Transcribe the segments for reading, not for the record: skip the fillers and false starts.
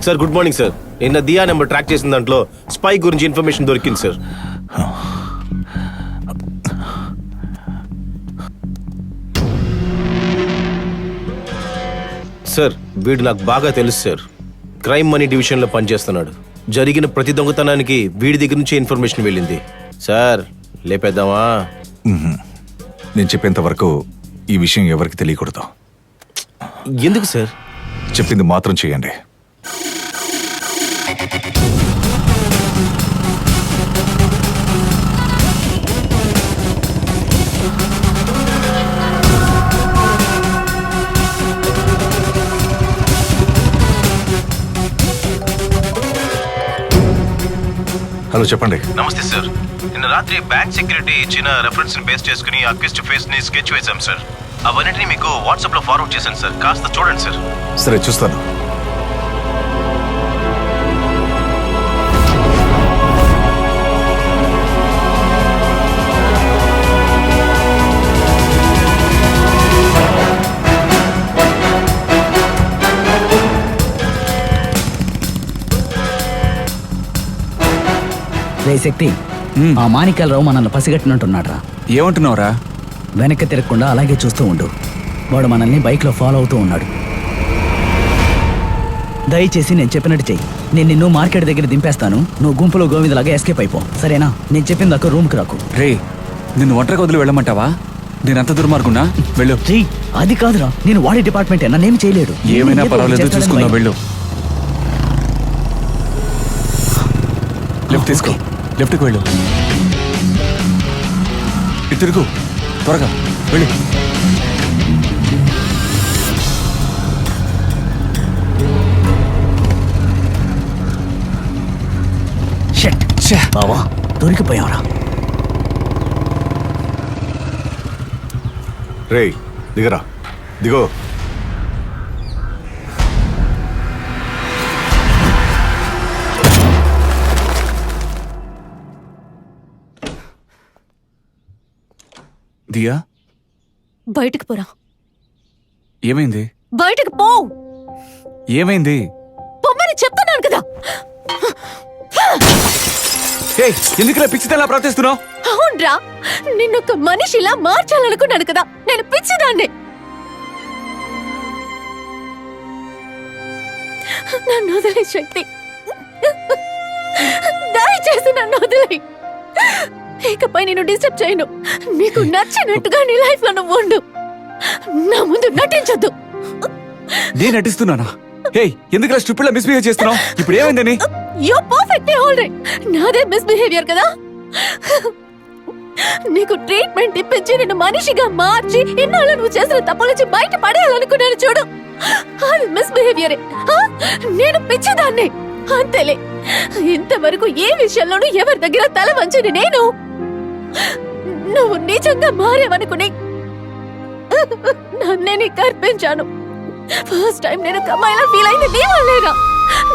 Sir good morning sir. నిన్న దియా number track చేసిన దాంట్లో స్పై గురించి ఇన్ఫర్మేషన్ దొరికింది సార్. సార్ వీడు నాకు బాగా తెలుసు సార్. క్రైమ్ మనీ డివిజన్లో పనిచేస్తున్నాడు. జరిగిన ప్రతి దొంగతనానికి వీడి దగ్గర నుంచి ఇన్ఫర్మేషన్ వెళ్ళింది సార్. లేపేద్దామా? నేను చెప్పేంత వరకు ఈ విషయం ఎవరికి తెలియకూడదు. ఎందుకు సార్? చెప్పింది మాత్రం చేయండి. హలో చెప్పండి. నమస్తే సార్. నిన్న రాత్రి బ్యాంక్ సెక్యూరిటీ ఇచ్చిన రెఫరెన్స్ ని బేస్ చేసుకుని అక్విస్ట్ ఫేస్ ని స్కెచ్ వేశాం సార్. అవన్నిటిని మీకు వాట్సాప్ లో ఫార్వర్డ్ చేశాను సార్. కాస్త చూడండి సార్. సరే చూస్తాను. రే శక్తి, ఆ మాణిక్యాలరావు మనల్ని పసిగట్టినట్టున్నాడు రా. ఏమంటున్నావురా? వెనక్కి తిరగకుండా అలాగే చూస్తూ ఉండు. వాడు మనల్ని బైక్లో ఫాలో అవుతూ ఉన్నాడు. దయచేసి నేను చెప్పినట్టు చెయ్యి. నేను నిన్ను మార్కెట్ దగ్గర దింపేస్తాను. నువ్వు గుంపులో గోవిందలాగా ఎస్కేప్ అయిపో, సరేనా? నేను చెప్పిన దాకా రూమ్కి రాకు. రే, నిన్ను ఒంటరిగా వదిలి వెళ్ళమంటావా? నేనంత దుర్మార్గున్నా? వెళ్ళు. రీ, అది కాదురా, నేను వాడి డిపార్ట్మెంటే, నన్నేమి చేయలేడు. ఏమైనా పర్వాలేదు, చూసుకుందాం. వెళ్ళు. లెఫ్ట్ తీసుకో. లెఫ్ట్కి వెళ్ళు. ఇటు తిరుగు, త్వరగా వెళ్ళు. బావా దొరికిపోయావరా? రే దిగరా, దిగో. దియా, బయటకు పోరా. ఏమైంది? బయటకు పో. ఏమైంది? పొమ్మని చెప్తున్నాను కదా. ఎందుకు పిచ్చితేలా ప్రవర్తిస్తున్నావు? అవునరా, నిన్నొక మనిషిలా మార్చాలనుకున్నాను కదా. నేను పిచ్చిదాన్ని. నన్ను వదిలే శక్తి, దయచేసి నన్ను వదిలే. ఇకపై నేను డిస్టర్బ్ చేయను. నీకు నచ్చినట్టుగా నీ లైఫ్ లో నువ్వు ఉండు. నా ముందు నటించొద్దు. నేను నటిస్తున్నానా? ఎందుకు స్టూపిడ్ లా మిస్బిహేవ్ చేస్తున్నావు? ఇప్పుడు ఏమైందని? You perfectly alright. నాదే మిస్బిహేవియర్ కదా. నీకు ట్రీట్మెంట్ ఇప్పించి నిన్ను మనిషిగా మార్చి ఇన్నాళ్ళు నువ్వు చేసిన తప్పుల నుంచి బయట పడేయాలనుకున్నాను చూడు. అది మిస్బిహేవియరే. నేను పిచ్చిదాన్ని అంతేలే. ఇంతవరకు ఏ విషయంలోనూ ఎవరి దగ్గర తల వంచని నేను నువ్వు నిజంగా మారేవనుకుని నన్నే నీకు అర్పించాను. ఫస్ట్ టైం నేను కమ్మాయిలా ఫీల్ అయింది నీ వల్లేరా.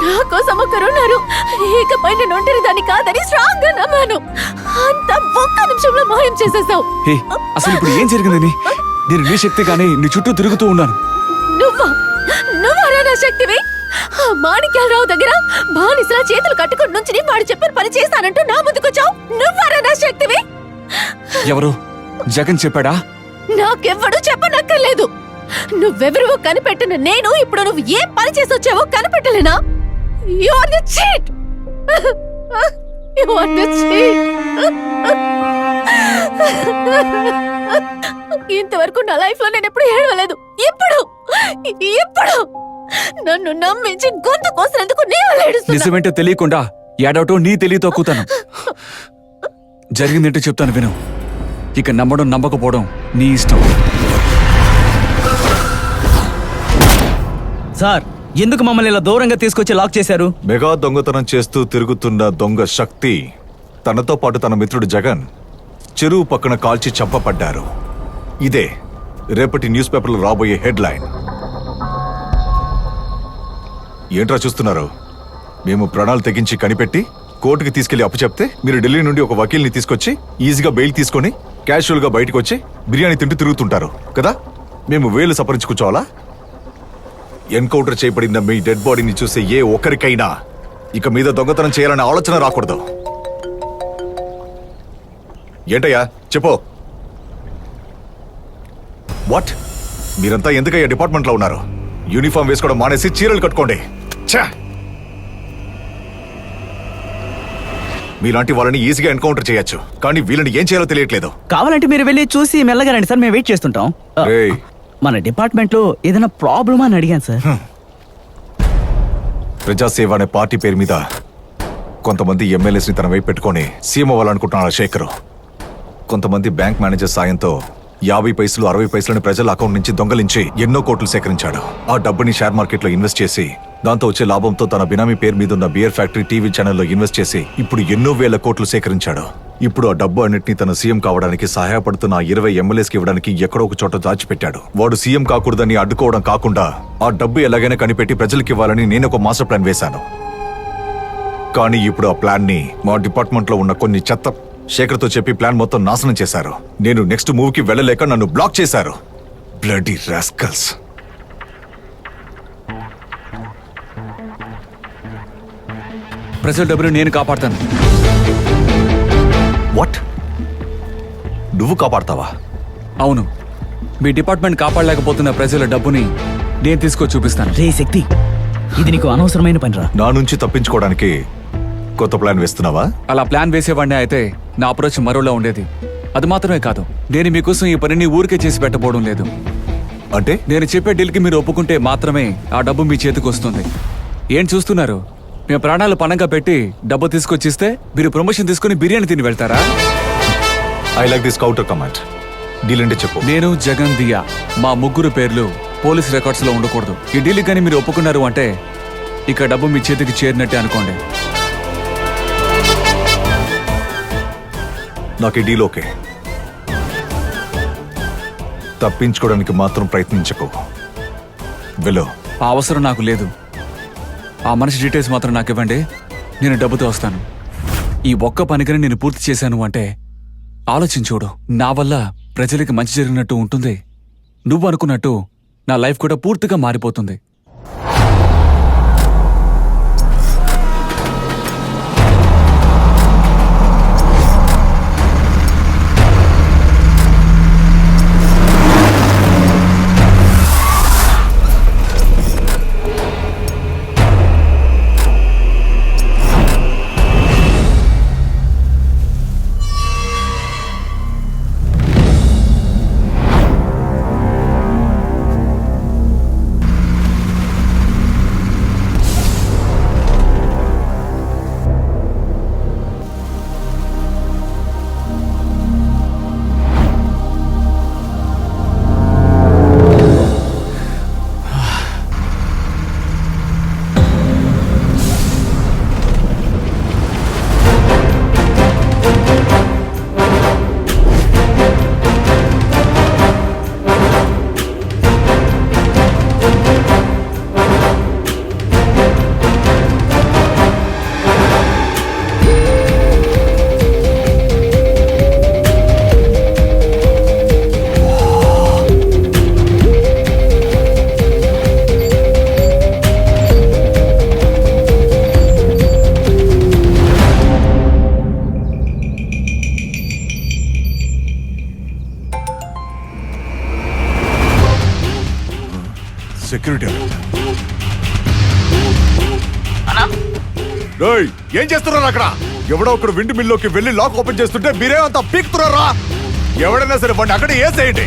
నా కోసం ఒకరున్నారు. ఇకపై నేను ఒంటరి దాన్ని కాదని స్ట్రాంగ్ గా నమ్మాను. అంత ఒక్క నిమిషంలో మాయం చేసేసావు. అసలు ఇప్పుడు ఏం జరిగిందని? నేను నీ శక్తి కానీ నీ చుట్టూ తిరుగుతూ ఉన్నాను. నువ్వరా నా శక్తివి? ఆ మాణిక్యాలరావు దగ్గర బానిసలా చేతులు కట్టుకుని నుంచి వాడు చెప్పిన పని చేస్తానంటూ నా ముందుకొచ్చావు. నువ్వరా నా శక్తివి? ఎవరు? జగన్ చెప్పాడా? నాకెవ్వడూ చెప్పనక్కర్లేదు. నువ్వెవరివో కనిపెట్టిన నేను ఇప్పుడు నువ్వు ఏం పని చేసి వచ్చావో కనిపెట్టలేనా? You are the cheat. You are the cheat. ఇంతవరకు నా లైఫ్ లో నేను ఎప్పుడు ఏడవలేదు. ఇప్పుడు నన్ను నమ్మించి గొంతు కోసినందుకు నేను ఏడుస్తున్నా. నిజమేంటో తెలియకుండా ఏడవటం నీ తెలియతో కూతాను. జరిగిందేంటో చెప్తాను విను. ఇక నమ్మడం నమ్మకపోవడం నీ ఇష్టం. సార్, ఎందుకు మమ్మల్ని ఇలా దూరంగా తీసుకొచ్చి లాక్ చేశారు? మెగా దొంగతనం చేస్తూ తిరుగుతున్న దొంగ శక్తి తనతో పాటు తన మిత్రుడు జగన్ చెరువు పక్కన కాల్చి చంపబడ్డారు. ఇదే రేపటి న్యూస్ పేపర్లో రాబోయే హెడ్లైన్. ఏంట్రా చూస్తున్నారు? మేము ప్రాణాలు తెగించి కనిపెట్టి కోర్టుకి తీసుకెళ్లి అప్పు చెప్తే మీరు ఢిల్లీ నుండి ఒక వకీల్ని తీసుకొచ్చి ఈజీగా బెయిల్ తీసుకొని క్యాషువల్ గా బయటకు వచ్చి బిర్యానీ తింటూ తిరుగుతుంటారు కదా. మేము వేలు సపరించి కూర్చోవాలా? ఎన్కౌంటర్ చేయబడిన మీ డెడ్ బాడీని చూసే ఏ ఒక్కరికైనా ఇక మీద దొంగతనం చేయాలనే ఆలోచన రాకూడదు. ఏంటయ్యా చెప్పు. వాట్? మీరంతా ఎందుకయ్యా డిపార్ట్మెంట్లో ఉన్నారు? యూనిఫామ్ వేసుకోవడం మానేసి చీరలు కట్టుకోండి. ఛా! మీలాంటి వాళ్ళని ఈజీగా ఎన్కౌంటర్ చేయొచ్చు, కానీ వీళ్ళని ఏం చేయాలో తెలియట్లేదు. కావాలంటే మీరు వెళ్ళి చూసి మెల్లగా రండి సార్, మేము వెయిట్ చేస్తుంటాం. రేయ్, మన డిపార్ట్మెంట్ లో ఏదైనా ప్రాబ్లమా అని అడిగాను సార్. ప్రజాసేవ అనే పార్టీ పేరు మీద కొంతమంది ఎమ్మెల్యేస్ ని తన వైపు పెట్టుకొని సీఎం అవ్వాలనుకుంటున్నాడు శేఖర్. కొంతమంది బ్యాంక్ మేనేజర్ సాయంతో 50 పైసలు 60 పైసలని ప్రజల అకౌంట్ నుంచి దొంగలించి ఎన్నో కోట్లు సేకరించాడు. ఆ డబ్బుని షేర్ మార్కెట్ లో ఇన్వెస్ట్ చేసి దాంతో వచ్చే లాభంతో తన బినామీ పేరు మీద ఉన్న బియర్ ఫ్యాక్టరీ టీవీ ఛానల్లో ఇన్వెస్ట్ చేసి ఇప్పుడు ఎన్నో వేల కోట్లు సేకరించాడు. ఇప్పుడు ఆ డబ్బు అన్నిటిని తన సీఎం కావడానికి సహాయపడుతున్న 20 ఎమ్మెల్యేస్కి ఇవ్వడానికి ఎక్కడో ఒక చోట దాచిపెట్టాడు. వాడు సీఎం కాకూడదని అడ్డుకోవడం కాకుండా ఆ డబ్బు ఎలాగైనా కనిపెట్టి ప్రజలకు ఇవ్వాలని నేను ఒక మాస్టర్ ప్లాన్ వేశాను. కానీ ఇప్పుడు ఆ ప్లాన్ ని మా డిపార్ట్మెంట్ లో ఉన్న కొన్ని చెత్త శేఖర్తో చెప్పి ప్లాన్ మొత్తం నాశనం చేశారు. నేను నెక్స్ట్ మూవ్కి వెళ్ళలేక నన్ను బ్లాక్ చేశారు. Bloody rascals. ప్రజల డబ్బులు నేను కాపాడతాను. వాట్? నువ్వు కాపాడతావా? అవును, మీ డిపార్ట్మెంట్ కాపాడలేకపోతున్న ప్రజల డబ్బుని నేను తీసుకొచ్చి చూపిస్తాను. రే శక్తి, ఇది నీకు అనవసరమైన పనిరా. నా నుంచి తప్పించుకోవడానికి కొత్త ప్లాన్ వేస్తున్నావా? అలా ప్లాన్ వేసేవాడిని అయితే నా అప్రోచ్ మరోలా ఉండేది. అది మాత్రమే కాదు, నేను మీకోసం ఈ పనిని ఊరికే చేసి పెట్టబోవడం లేదు. అంటే నేను చెప్పే డీల్కి మీరు ఒప్పుకుంటే మాత్రమే ఆ డబ్బు మీ చేతికి వస్తుంది. ఏం చూస్తున్నారు? మేము ప్రాణాలు పణంగా పెట్టి డబ్బు తీసుకొచ్చిస్తే మీరు ప్రమోషన్ తీసుకుని బిర్యానీ తిని వెళ్తారా? I like this counter command. Deal అంటే చెప్పు. నేను జగన్ దియా, మా ముగ్గురు పేర్లు పోలీస్ రికార్డ్స్ లో ఉండకూడదు. ఈ డీల్ కానీ మీరు ఒప్పుకున్నారు అంటే ఇక డబ్బు మీ చేతికి చేరినట్టే అనుకోండి. నాకు ఈ డీల్ ఓకే. తప్పించుకోవడానికి మాత్రం ప్రయత్నించకు. వెళ్ళు. ఆ అవసరం నాకు లేదు. ఆ మనిషి డీటెయిల్స్ మాత్రం నాకు ఇవ్వండి, నేను డబ్బుతో వస్తాను. ఈ ఒక్క పనికని నేను పూర్తి చేశాను అంటే ఆలోచించూడు, నా వల్ల ప్రజలకి మంచి జరిగినట్టు ఉంటుంది. నువ్వు అనుకున్నట్టు నా లైఫ్ కూడా పూర్తిగా మారిపోతుంది. సెక్యూరిటీ ఏం చేస్తున్నారు అక్కడ? ఎవడో ఒకడు విండ్ మిల్లోకి వెళ్ళి లాక్ ఓపెన్ చేస్తుంటే మీరేమంతా పీక్తున్నారా? ఎవడైనా సరే వాడిని అక్కడ వేసేయండి.